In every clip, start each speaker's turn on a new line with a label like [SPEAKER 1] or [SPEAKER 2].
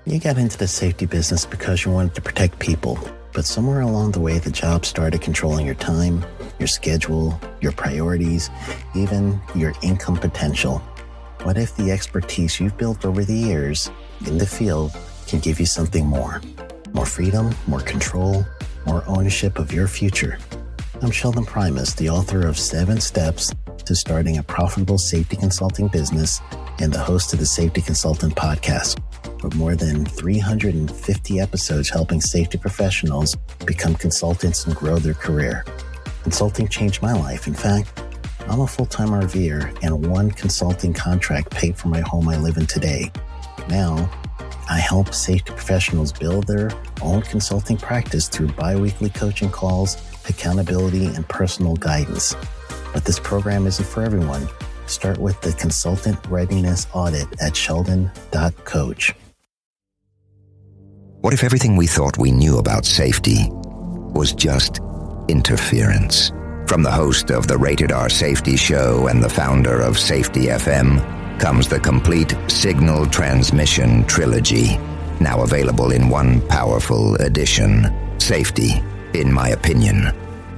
[SPEAKER 1] You got into the safety business because you wanted to protect people, but somewhere along the way, the job started controlling your time, your schedule, your priorities, even your income potential. What if the expertise you've built over the years in the field can give you something more? More freedom, more control, more ownership of your future. I'm Sheldon Primus, the author of 7 Steps to Starting a Profitable Safety Consulting Business and the host of the Safety Consultant Podcast, with more than 350 episodes helping safety professionals become consultants and grow their career. Consulting changed my life. In fact, I'm a full-time RVer, and one consulting contract paid for my home I live in today. Now, I help safety professionals build their own consulting practice through bi-weekly coaching calls, accountability, and personal guidance. But this program isn't for everyone. Start with the Consultant Readiness Audit at sheldon.coach.
[SPEAKER 2] What if everything we thought we knew about safety was just interference? From the host of the Rated R Safety Show and the founder of Safety FM comes the complete Signal Transmission Trilogy, now available in one powerful edition. Safety, in my opinion,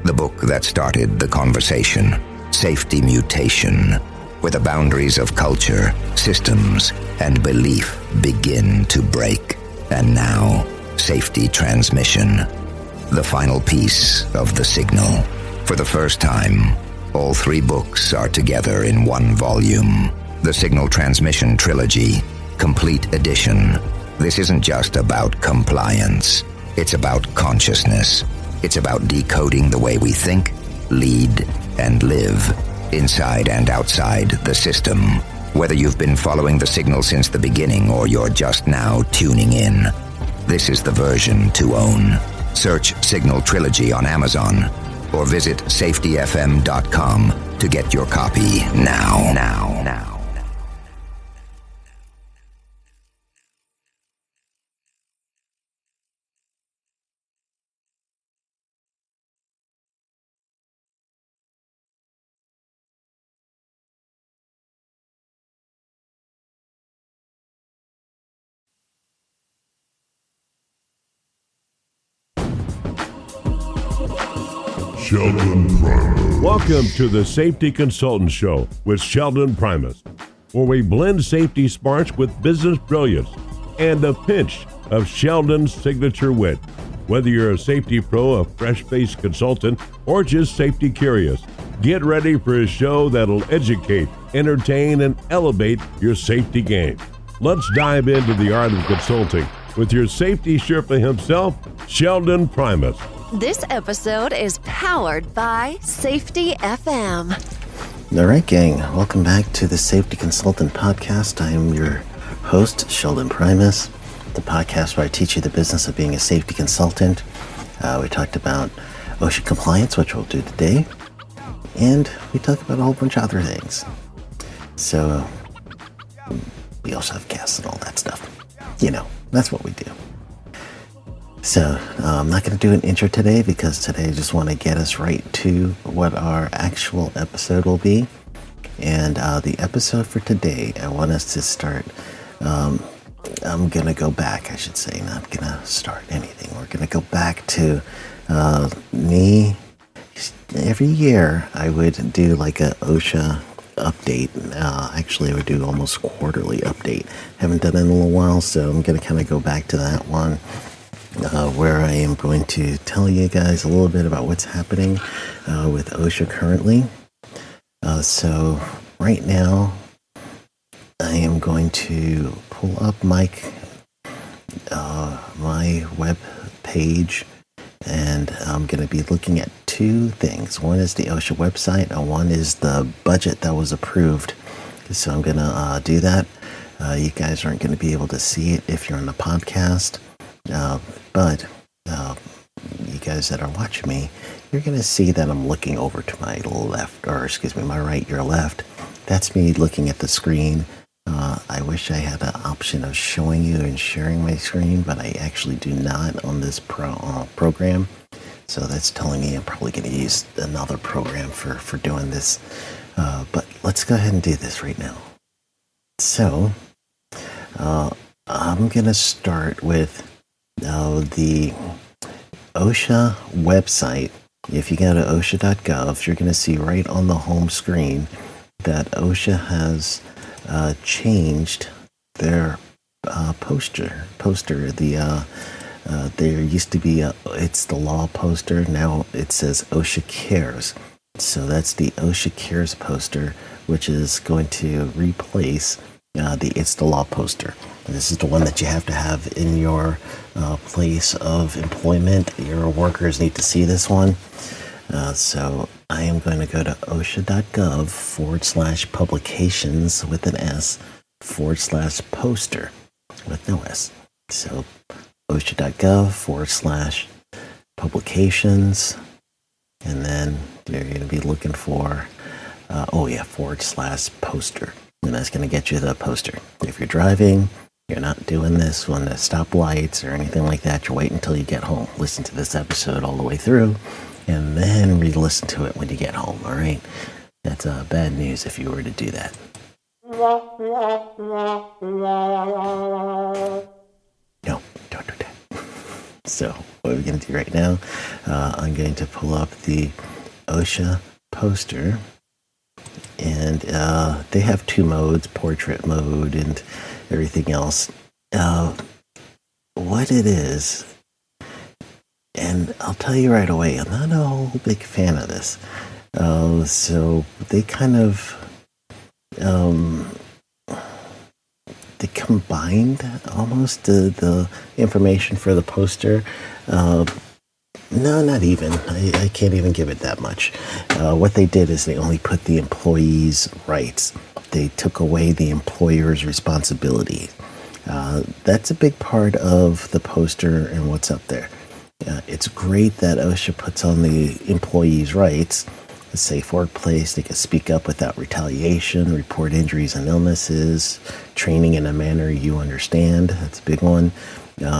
[SPEAKER 2] the book that started the conversation. Safety Mutation, where the boundaries of culture, systems, and belief begin to break. And now, Safety Transmission, the final piece of the signal. For the first time, all 3 books are together in one volume. The Signal Transmission Trilogy, Complete Edition. This isn't just about compliance. It's about consciousness. It's about decoding the way we think, lead, and live, inside and outside the system. Whether you've been following the signal since the beginning or you're just now tuning in, this is the version to own. Search Signal Trilogy on Amazon or visit safetyfm.com to get your copy now.
[SPEAKER 3] Sheldon Primus.
[SPEAKER 4] Welcome to the Safety Consultant Show with Sheldon Primus, where we blend safety smarts with business brilliance and a pinch of Sheldon's signature wit. Whether you're a safety pro, a fresh-faced consultant, or just safety curious, get ready for a show that'll educate, entertain, and elevate your safety game. Let's dive into the art of consulting with your safety Sherpa himself, Sheldon Primus.
[SPEAKER 5] This episode is powered by Safety FM.
[SPEAKER 1] All right, gang. Welcome back to the Safety Consultant Podcast. I am your host, Sheldon Primus, the podcast where I teach you the business of being a safety consultant. We talked about OSHA compliance, which we'll do today, and we talked about a whole bunch of other things. So we also have guests and all that stuff. You know, that's what we do. So I'm not going to do an intro today because today I just want to get us right to what our actual episode will be. And the episode for today, I want us to start, I'm going to go back, I should say, not going to start anything. We're going to go back to me. Every year I would do like a OSHA update. Actually, I would do almost quarterly update. Haven't done it in a little while, so I'm going to kind of go back to that one. Where I am going to tell you guys a little bit about what's happening with OSHA currently. So right now, I am going to pull up my web page, and I'm going to be looking at 2 things. One is the OSHA website, and one is the budget that was approved. So I'm going to do that. You guys aren't going to be able to see it if you're on the podcast. But you guys that are watching me, you're going to see that I'm looking over to my left, or excuse me, my right, your left. That's me looking at the screen. I wish I had an option of showing you and sharing my screen, but I actually do not on this program. So that's telling me I'm probably going to use another program for doing this. But let's go ahead and do this right now. So I'm going to start with the OSHA website. If you go to OSHA.gov, you're going to see right on the home screen that OSHA has changed their poster. There used to be it's the law poster. Now it says OSHA Cares. So that's the OSHA Cares poster, which is going to replace the It's the Law poster. And this is the one that you have to have in your place of employment. Your workers need to see this one. So I am going to go to OSHA.gov/publications with an S /poster with no S. So OSHA.gov/publications, and then you're going to be looking for /poster, and that's going to get you the poster. If you're driving, you're not doing this on the stoplights or anything like that. You're waiting until you get home. Listen to this episode all the way through, and then re-listen to it when you get home. All right, that's bad news if you were to do that. No, don't do that. So what we're going to do right now, I'm going to pull up the OSHA poster, and they have two modes, portrait mode and everything else. What it is, and I'll tell you right away, I'm not a whole big fan of this. So they kind of they combined almost the information for the poster. No, not even. I can't even give it that much. What they did is they only put the employee's rights. They took away the employer's responsibility. That's a big part of the poster and what's up there. It's great that OSHA puts on the employee's rights. A safe workplace, they can speak up without retaliation, report injuries and illnesses, training in a manner you understand, that's a big one,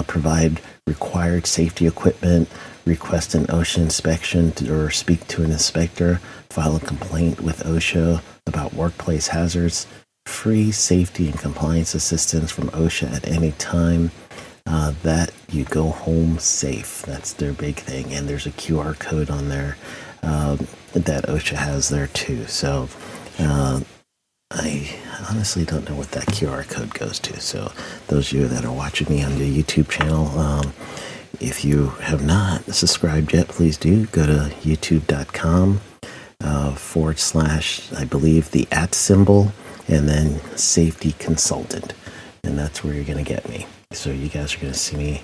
[SPEAKER 1] provide required safety equipment, request an OSHA inspection or speak to an inspector, file a complaint with OSHA about workplace hazards, free safety and compliance assistance from OSHA at any time, that you go home safe. That's their big thing. And there's a QR code on there that OSHA has there too. So I honestly don't know what that QR code goes to. So those of you that are watching me on the YouTube channel, if you have not subscribed yet, please do go to youtube.com / I believe the @ symbol and then safety consultant. And that's where you're going to get me. So you guys are going to see me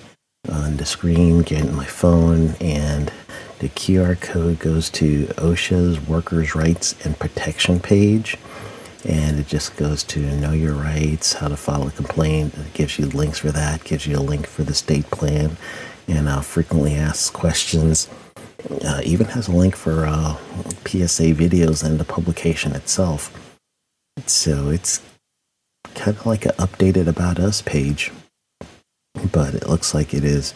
[SPEAKER 1] on the screen, getting my phone, and the QR code goes to OSHA's Workers' Rights and Protection page, and it just goes to know your rights, how to file a complaint. It gives you links for that, gives you a link for the state plan, and frequently asked questions. Even has a link for PSA videos and the publication itself. So it's kind of like an updated About Us page, but it looks like it is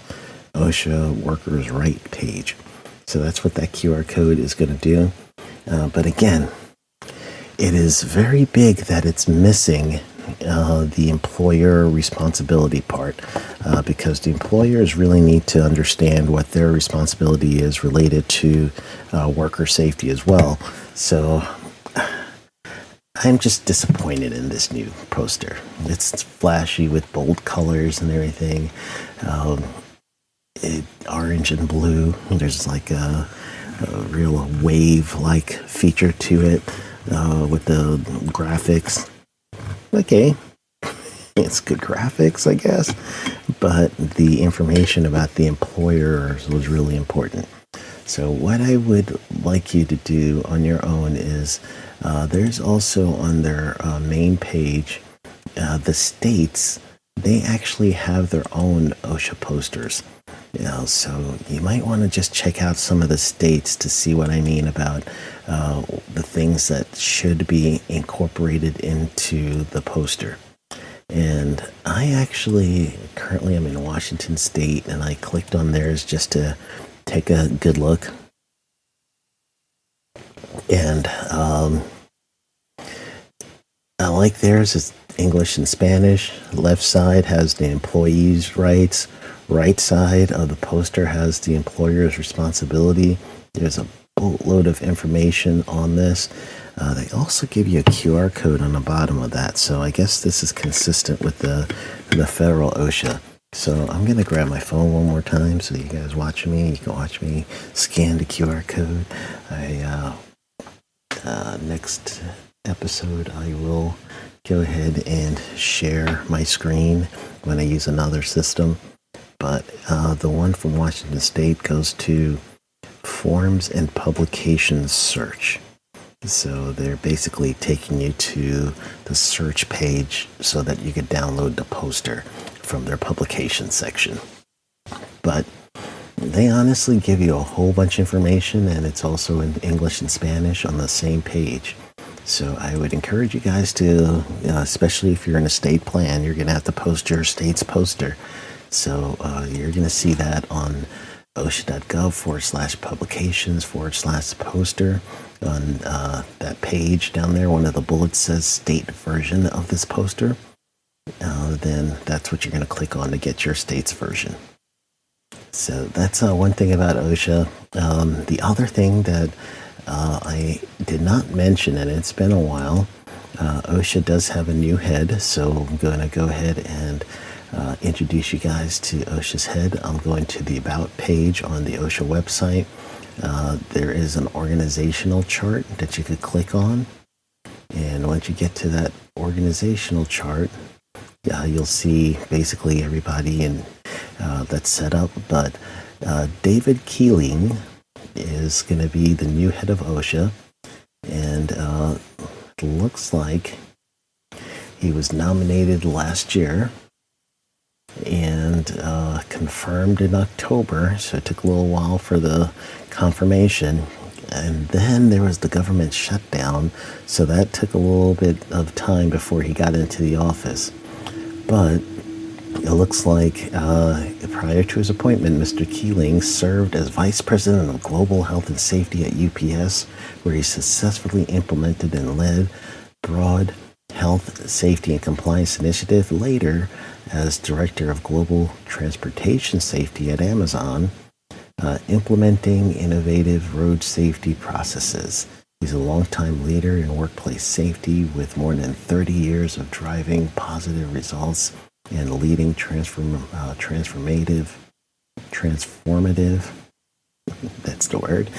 [SPEAKER 1] OSHA Workers' Right page. So that's what that QR code is going to do. But again, it is very big that it's missing the employer responsibility part, because the employers really need to understand what their responsibility is related to worker safety as well. So I'm just disappointed in this new poster. It's flashy with bold colors and everything. Orange and blue. There's like a real wave-like feature to it with the graphics. Okay, it's good graphics, I guess, but the information about the employers was really important. So what I would like you to do on your own is there's also on their main page, the states, they actually have their own OSHA posters. So you might want to just check out some of the states to see what I mean about the things that should be incorporated into the poster. And I actually currently am in Washington State, and I clicked on theirs just to take a good look. And I like theirs. English and Spanish. Left side has the employee's rights. Right side of the poster has the employer's responsibility. There's a boatload of information on this. They also give you a QR code on the bottom of that. So I guess this is consistent with the federal OSHA. So I'm going to grab my phone one more time so you guys watching me. You can watch me scan the QR code. Next episode, I will go ahead and share my screen when I use another system. But the one from Washington State goes to Forms and Publications Search. So they're basically taking you to the search page so that you can download the poster from their publication section. But they honestly give you a whole bunch of information, and it's also in English and Spanish on the same page. So I would encourage you guys to, especially if you're in a state plan, you're going to have to post your state's poster. So you're going to see that on OSHA.gov/publications/poster. On that page down there, one of the bullets says state version of this poster. Then that's what you're going to click on to get your state's version. So that's one thing about OSHA. The other thing that I did not mention, and it's been a while, OSHA does have a new head, so I'm going to go ahead and introduce you guys to OSHA's head. I'm going to the About page on the OSHA website. There is an organizational chart that you could click on, and once you get to that organizational chart, you'll see basically everybody that's set up. But David Keeling is going to be the new head of OSHA, and it looks like he was nominated last year and confirmed in October, so it took a little while for the confirmation. And then there was the government shutdown, so that took a little bit of time before he got into the office. But it looks like prior to his appointment, Mr. Keeling served as Vice President of Global Health and Safety at UPS, where he successfully implemented and led broad health, safety, and compliance initiative. Later, as Director of Global Transportation Safety at Amazon, implementing innovative road safety processes. He's a longtime leader in workplace safety with more than 30 years of driving positive results and leading transformative, that's the word,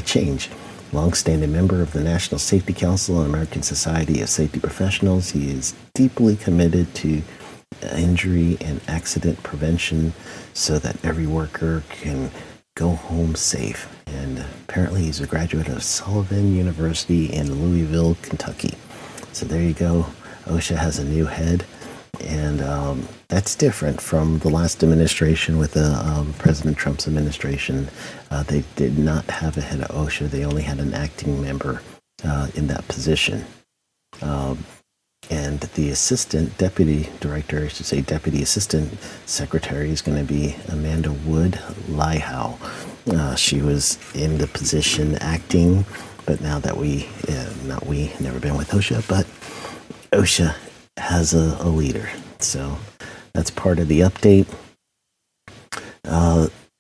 [SPEAKER 1] change. Long-standing member of the National Safety Council and American Society of Safety Professionals, he is deeply committed to injury and accident prevention so that every worker can go home safe. And apparently he's a graduate of Sullivan University in Louisville, Kentucky. So there you go. OSHA has a new head, and that's different from the last administration with President Trump's administration. They did not have a head of OSHA. They only had an acting member in that position. And the deputy assistant secretary is going to be Amanda Wood Lyhow. She was in the position acting, but now that never been with OSHA, but OSHA has a leader. So that's part of the update.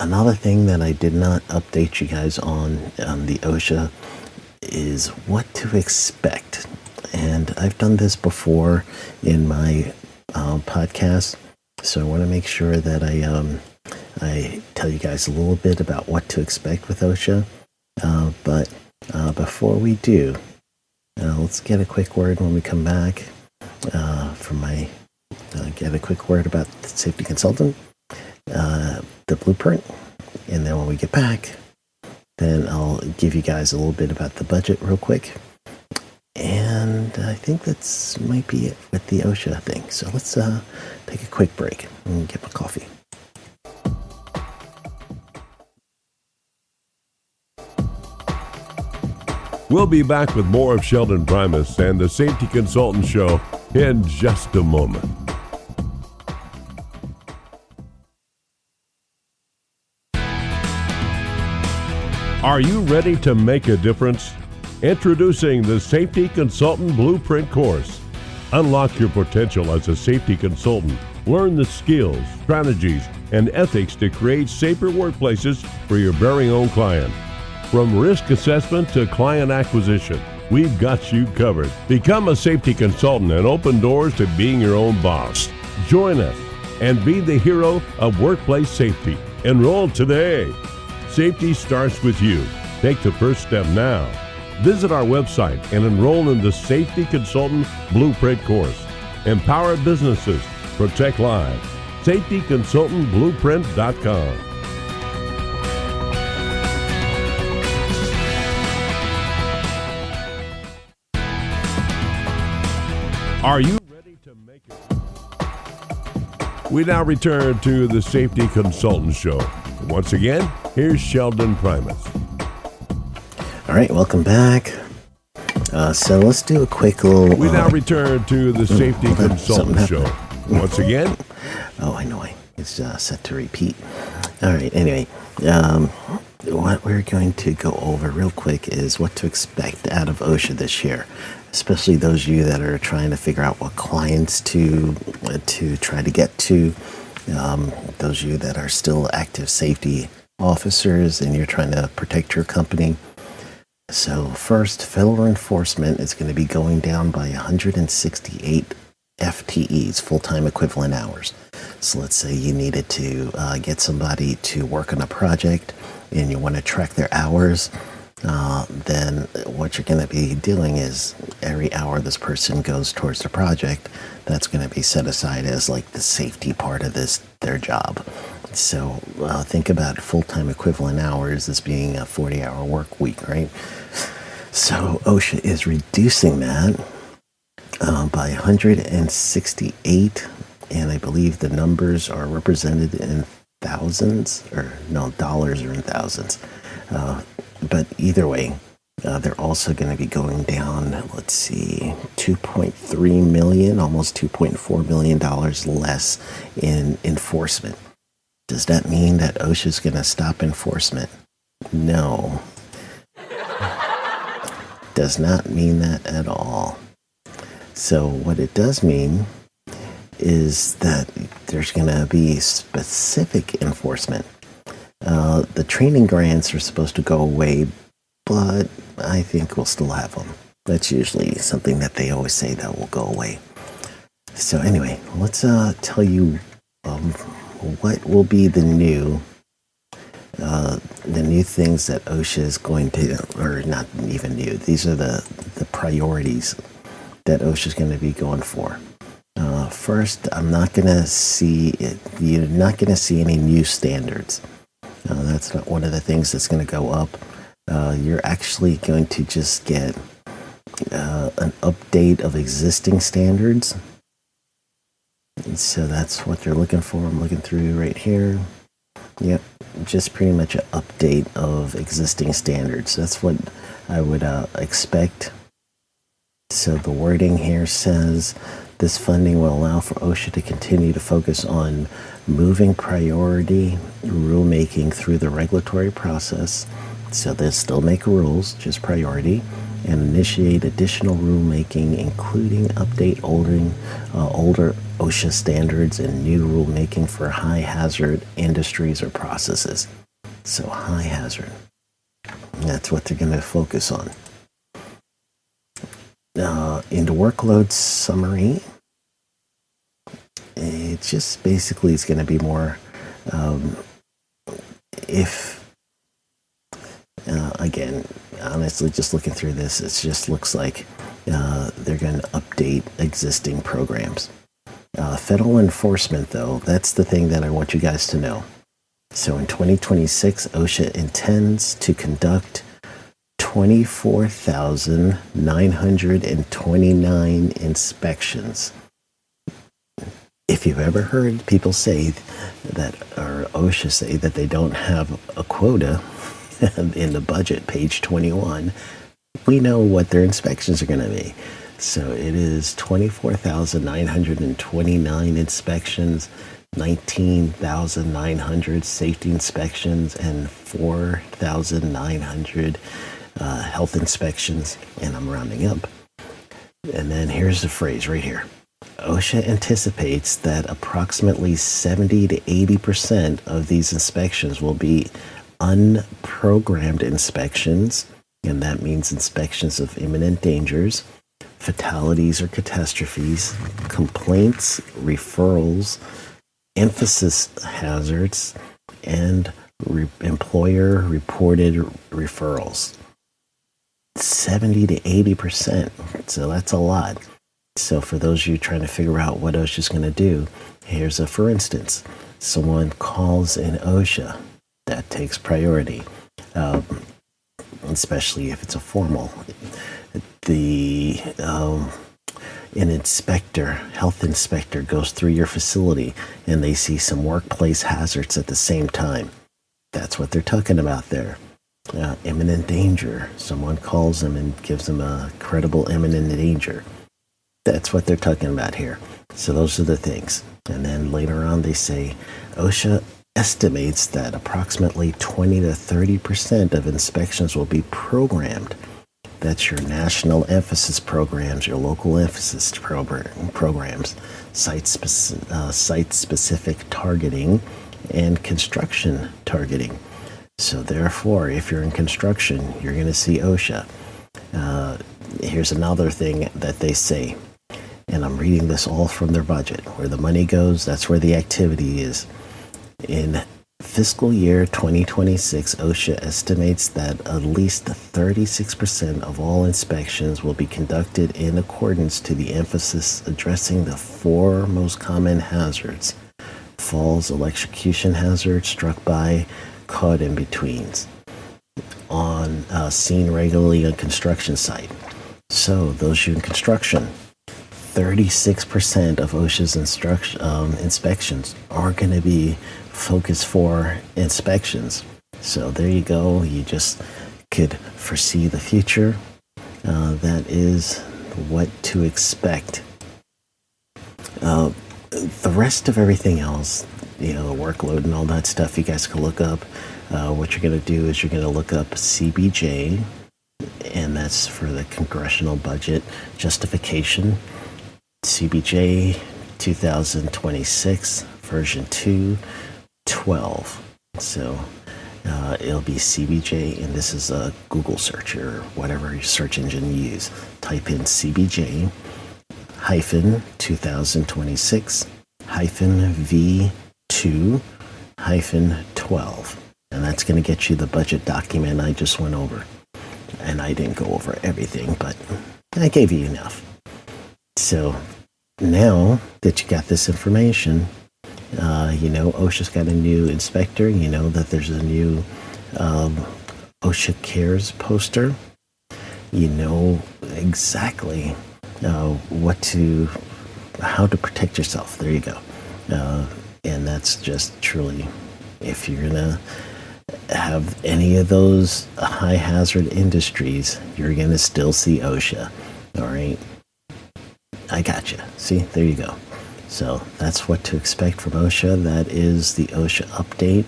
[SPEAKER 1] Another thing that I did not update you guys on the OSHA is what to expect. And I've done this before in my podcast, so I want to make sure that I tell you guys a little bit about what to expect with OSHA. But before we do, let's get a quick word when we come back get a quick word about the safety consultant, the blueprint, and then when we get back, then I'll give you guys a little bit about the budget real quick. And I think that's might be it with the OSHA thing. So let's take a quick break and get my coffee.
[SPEAKER 4] We'll be back with more of Sheldon Primus and the Safety Consultant Show in just a moment. Are you ready to make a difference? Introducing the Safety Consultant Blueprint course. Unlock your potential as a safety consultant. Learn the skills, strategies, and ethics to create safer workplaces for your very own client. From risk assessment to client acquisition, we've got you covered. Become a safety consultant and open doors to being your own boss. Join us and be the hero of workplace safety. Enroll today. Safety starts with you. Take the first step now. Visit our website and enroll in the Safety Consultant Blueprint course. Empower businesses. Protect lives. SafetyConsultantBlueprint.com. Are you ready to make it? We now return to the Safety Consultant Show. Once again, here's Sheldon Primus.
[SPEAKER 1] All right, welcome back. So let's do a quick little...
[SPEAKER 4] We now return to the Safety Consultant Show. Once again.
[SPEAKER 1] Oh, I know. It's set to repeat. All right, anyway. What we're going to go over real quick is what to expect out of OSHA this year, especially those of you that are trying to figure out what clients to try to get to, those of you that are still active safety officers and you're trying to protect your company. So first, federal enforcement is going to be going down by 168 FTEs, full-time equivalent hours. So let's say you needed to get somebody to work on a project and you want to track their hours. Then what you're going to be doing is every hour this person goes towards the project, that's going to be set aside as like the safety part of their job. So think about full-time equivalent hours as being a 40-hour work week, right? So OSHA is reducing that by 168, and I believe the numbers are represented in thousands, or no, dollars are in thousands. But either way, they're also going to be going down, let's see, $2.3 million, almost $2.4 million less in enforcement. Does that mean that OSHA is going to stop enforcement? No. Does not mean that at all. So what it does mean is that there's going to be specific enforcement. The training grants are supposed to go away, but I think we'll still have them. That's usually something that they always say that will go away. So anyway, let's tell you what will be the new things that OSHA is going to, or not even new. These are the priorities that OSHA is going to be going for. First, you're not going to see any new standards. That's not one of the things that's going to go up. You're actually going to just get an update of existing standards. And so that's what they're looking for. I'm looking through right here. Yep, just pretty much an update of existing standards. That's what I would expect. So the wording here says, this funding will allow for OSHA to continue to focus on moving priority rulemaking through the regulatory process. So they still make rules, just priority, and initiate additional rulemaking, including update older OSHA standards and new rulemaking for high hazard industries or processes. So high hazard. That's what they're going to focus on. In the workload summary, it just basically is going to be more again, honestly, just looking through this, it just looks like they're going to update existing programs. Federal enforcement, though, that's the thing that I want you guys to know. So in 2026, OSHA intends to conduct 24,929 inspections. If you've ever heard people say that, or OSHA say that they don't have a quota in the budget, page 21, we know what their inspections are going to be. So it is 24,929 inspections, 19,900 safety inspections, and 4,900 health inspections, and I'm rounding up. And then here's the phrase right here. OSHA anticipates that approximately 70 to 80% of these inspections will be unprogrammed inspections, and that means inspections of imminent dangers, fatalities or catastrophes, complaints, referrals, emphasis hazards, and employer-reported referrals. 70 to 80%. So that's a lot. So for those of you trying to figure out what OSHA is going to do, here's a for instance. Someone calls in OSHA. That takes priority, especially if it's a formal. An inspector, health inspector, goes through your facility and they see some workplace hazards at the same time. That's what they're talking about there. Imminent danger. Someone calls them and gives them a credible imminent danger. That's what they're talking about here. So those are the things. And then later on they say, OSHA estimates that approximately 20 to 30% of inspections will be programmed. That's your national emphasis programs, your local emphasis programs, site-specific targeting, and construction targeting. So therefore, if you're in construction, you're going to see OSHA. Here's another thing that they say, and I'm reading this all from their budget. Where the money goes, that's where the activity is. In fiscal year 2026, OSHA estimates that at least 36% of all inspections will be conducted in accordance to the emphasis addressing the four most common hazards: falls, electrocution hazards, struck by, caught in betweens, on seen regularly on construction site. So those you in construction, 36% of OSHA's inspections are going to be focused for inspections. So there you go. You just could foresee the future. That is what to expect. The rest of everything else, the workload and all that stuff, you guys can look up. What you're going to do is you're going to look up CBJ, and that's for the Congressional Budget Justification. CBJ 2026 version 2.12. So it'll be CBJ, and this is a Google search or whatever search engine you use. Type in CBJ hyphen 2026 hyphen V2 hyphen 12. And that's going to get you the budget document I just went over. And I didn't go over everything, but I gave you enough. So now that you got this information, OSHA's got a new inspector. You know that there's a new OSHA Cares poster. You know exactly how to protect yourself. There you go. And that's just truly, if you're going to have any of those high hazard industries, you're going to still see OSHA. All right. I got you. See, there you go. So that's what to expect from OSHA. That is the OSHA update.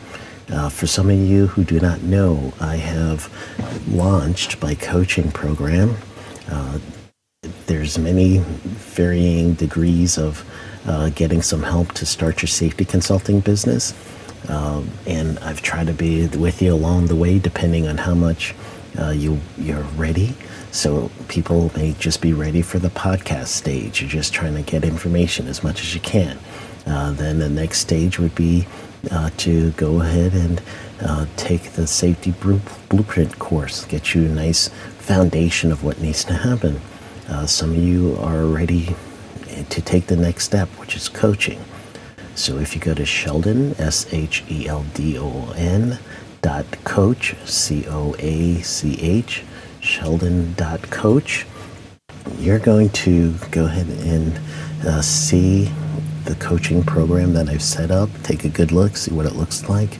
[SPEAKER 1] For some of you who do not know, I have launched my coaching program. There's many varying degrees of getting some help to start your safety consulting business. And I've tried to be with you along the way, depending on how much you're ready. So people may just be ready for the podcast stage. You're just trying to get information as much as you can. Then the next stage would be to go ahead and take the safety blueprint course, get you a nice foundation of what needs to happen. Some of you are ready to take the next step, which is coaching. So if you go to Sheldon, SHELDON .coach, COACH, Sheldon.coach, you're going to go ahead and see the coaching program that I've set up, take a good look, see what it looks like,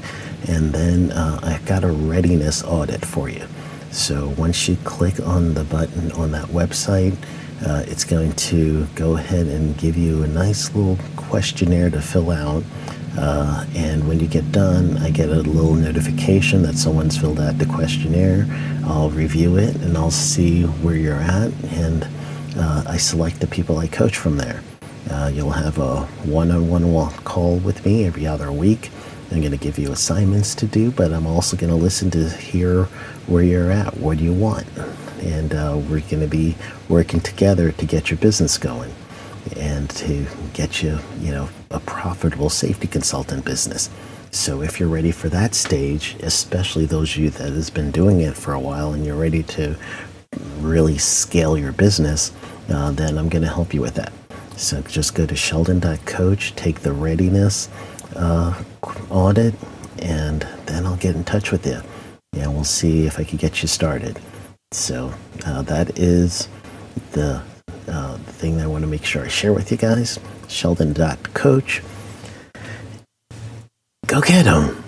[SPEAKER 1] and then I've got a readiness audit for you. So once you click on the button on that website, it's going to go ahead and give you a nice little questionnaire to fill out. And when you get done, I get a little notification that someone's filled out the questionnaire. I'll review it and I'll see where you're at, and I select the people I coach from there. You'll have a one-on-one call with me every other week. I'm going to give you assignments to do, but I'm also going to listen to hear where you're at. What do you want? And we're going to be working together to get your business going and to get you, a profitable safety consultant business. So if you're ready for that stage, especially those of you that has been doing it for a while and you're ready to really scale your business, then I'm going to help you with that. So just go to sheldon.coach, take the readiness audit, and then I'll get in touch with you. Yeah, we'll see if I can get you started. So that is the thing that I want to make sure I share with you guys. Sheldon.coach. Go get them.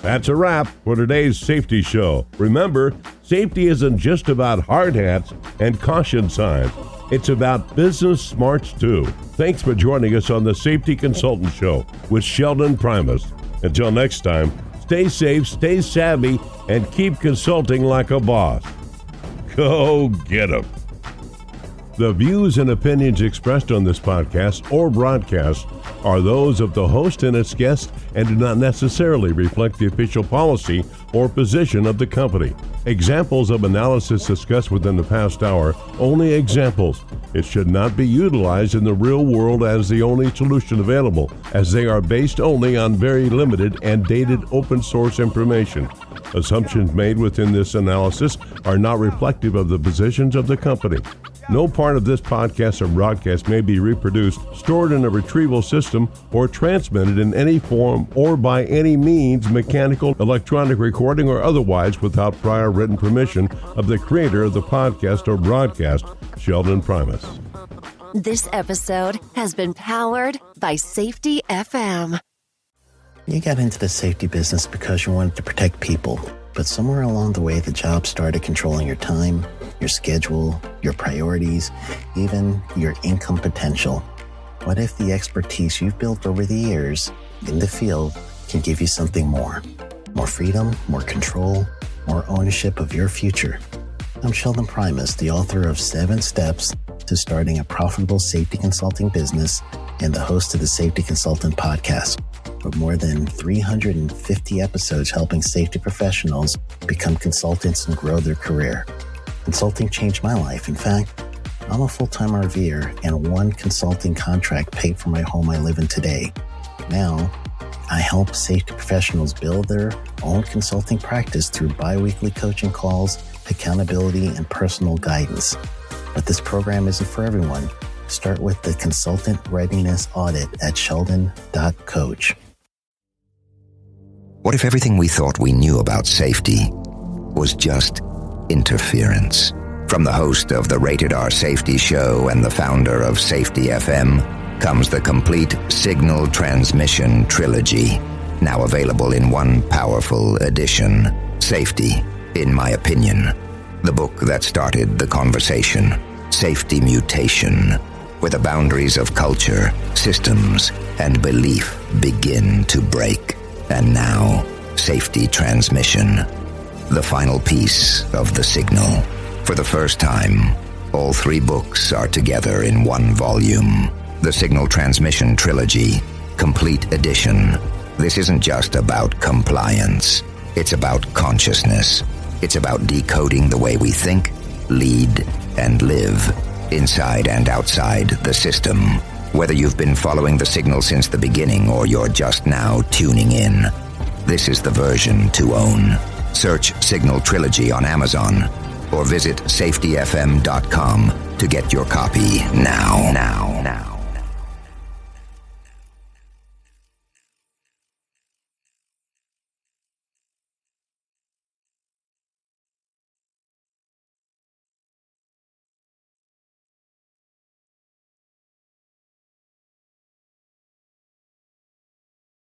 [SPEAKER 4] That's a wrap for today's safety show. Remember, safety isn't just about hard hats and caution signs. It's about business smarts too. Thanks for joining us on the Safety Consultant Show with Sheldon Primus. Until next time, stay safe, stay savvy, and keep consulting like a boss. Go get 'em. The views and opinions expressed on this podcast or broadcast are those of the host and its guests and do not necessarily reflect the official policy or position of the company. Examples of analysis discussed within the past hour, only examples. It should not be utilized in the real world as the only solution available, as they are based only on very limited and dated open source information. Assumptions made within this analysis are not reflective of the positions of the company. No part of this podcast or broadcast may be reproduced, stored in a retrieval system, or transmitted in any form or by any means, mechanical, electronic recording, or otherwise, without prior written permission of the creator of the podcast or broadcast, Sheldon Primus.
[SPEAKER 5] This episode has been powered by Safety FM.
[SPEAKER 1] You got into the safety business because you wanted to protect people, but somewhere along the way, the job started controlling your time, your schedule, your priorities, even your income potential. What if the expertise you've built over the years in the field can give you something more? More freedom, more control, more ownership of your future. I'm Sheldon Primus, the author of 7 Steps to Starting a Profitable Safety Consulting Business and the host of the Safety Consultant Podcast, with more than 350 episodes helping safety professionals become consultants and grow their career. Consulting changed my life. In fact, I'm a full-time RVer, and one consulting contract paid for my home I live in today. Now, I help safety professionals build their own consulting practice through bi-weekly coaching calls, accountability, and personal guidance. But this program isn't for everyone. Start with the Consultant Readiness Audit at sheldon.coach.
[SPEAKER 2] What if everything we thought we knew about safety was just interference? From the host of the Rated R Safety Show and the founder of Safety FM comes the complete signal transmission trilogy, now available in one powerful edition. Safety, in my opinion, the book that started the conversation. Safety Mutation, where the boundaries of culture, systems, and belief begin to break. And now, Safety Transmission, the final piece of the signal. For the first time, all 3 books are together in one volume. The Signal Transmission Trilogy, Complete Edition. This isn't just about compliance. It's about consciousness. It's about decoding the way we think, lead, and live, inside and outside the system. Whether you've been following the signal since the beginning or you're just now tuning in, this is the version to own. Search Signal Trilogy on Amazon or visit safetyfm.com to get your copy now.